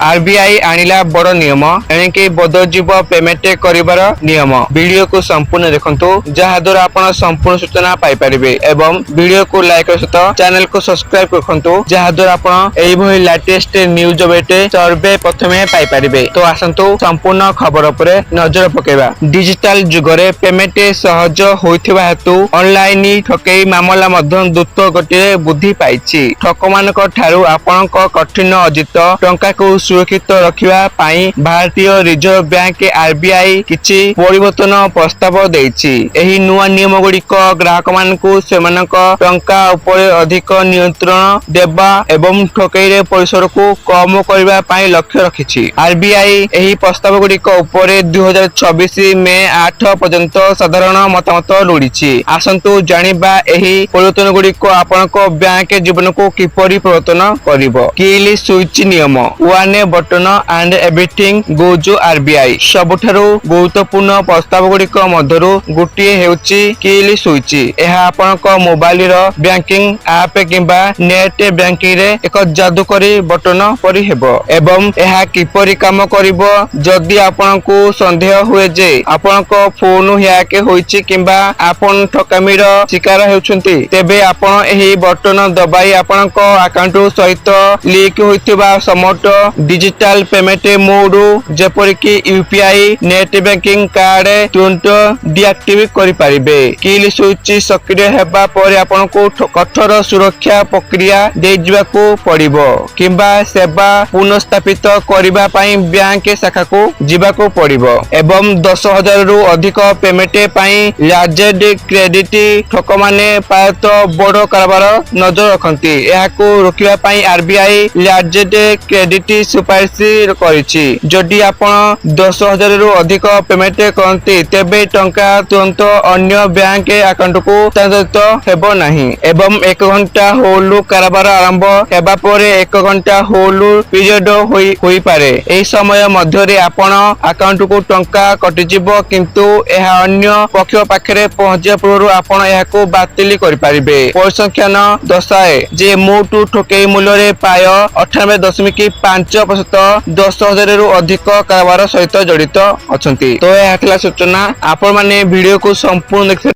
RBI आनिला बड़ नियम एणिकी बदलजीव payment करिवार नियम वीडियो को संपूर्ण देखंतु जहा द्वारा आपण संपूर्ण सूचना पाई परिबे एवं वीडियो को लाइक सहित चैनल को सब्सक्राइब रखंतु जहा द्वारा आपण एई भई लेटेस्ट न्यूज बेटे सर्वे प्रथमे पाई परिबे। तो आसंतु संपूर्ण खबर पर नजर पकेबा। डिजिटल जुगरे पेमेंट सहज होइथिबा हेतु ऑनलाइन ठकेई मामला मध्य द्रुत गतिरे वृद्धि पाइछि। ठकमानक ठारू आपणक कठिन अर्जित टंका को सुरक्षित रखिबा पाई भारतीय रिजर्व बैंक आरबीआई किछि परिवर्तन प्रस्ताव देछि। एही नुवा नियम गुड़िक ग्राहक मानकु सेमानक टंका उपर अधिक नियंत्रण देबा एवं ठकेई रे परिसर को कम करबा पाई लक्ष्य रखिछि। आरबीआई एही प्रस्ताव गुड़िक उपर 2024 मे 8 पर्यंत साधारण मतामत लोड़िछि। आसंतु जानिबा एही परिवर्तन गुड़िक आपणक बैंक जीवन को किपरि परिवर्तन करिवो। किल स्विच नियम one button and everything goes RBI सबुठारु गुरुत्वपूर्ण प्रस्ताव गुड़िक मध्यरु गोटे हेउछि किल स्विच। एहा आपणक मोबाइल रो बैंकिंग ऐप किंबा नेट बैंकिंग रे एक जादूकरी बटन परि हेबो एवं एहा किपरि काम करिवो जदि आपणकु संदेह हुए जे आपणक फोन हैक होइछि किंबा आपन ठकामीर शिकार हेउछन्ति तेबे आपण एही बटन दबाई आपणक अकाउंट सहित लिंक होइतिबा समस्त डिजिटल पेमेंट मोड जेपरि कि यूपीआई नेट बैंकिंग कार्ड तुरंत डीएक्टिवेट करि परिबे। किल स्विच सक्रिय हेबा पर आपनको कठोर सुरक्षा प्रक्रिया दे जिबाको पड़िबो किंबा सेवा पुनर्स्थापित करिबा पई बैंक शाखा को जिबाको पड़िबो एवं 10,000 रु अधिक पेमेंट पई लार्जेड क्रेडिट ठक माने पायत बड़ कारबार नजर रखंती। एहाको रोकिबा पई आरबीआई लार्जेड क्रेडिट सुपारिश करिछि। जदि आपण 10,000 रु अधिक पेमेंट करंती तेबे टंका तुरंत अन्य बैंक अकाउंट को स्थानांतरित हेबो नाही एवं 1 घंटा होल्ड कारबार आरंभ हेबा परे 1 घंटा होल्ड पीरियड होई पारे। एही समय मध्यरे आपण अकाउंट को टंका कटिजिबो किंतु एहा अन्य पक्ष पाखरे पहुंचिया पूर्व आपण एहाको बातिल करि परिबे। परिसंख्यान दर्शाए जे मोटू ठकेई मूल्य रे पाय 98.5% 10,000 रु अधिक कारबार सहित जड़ित अछंती। तो एहा थिला सूचना। आपण माने वीडियो को संपूर्ण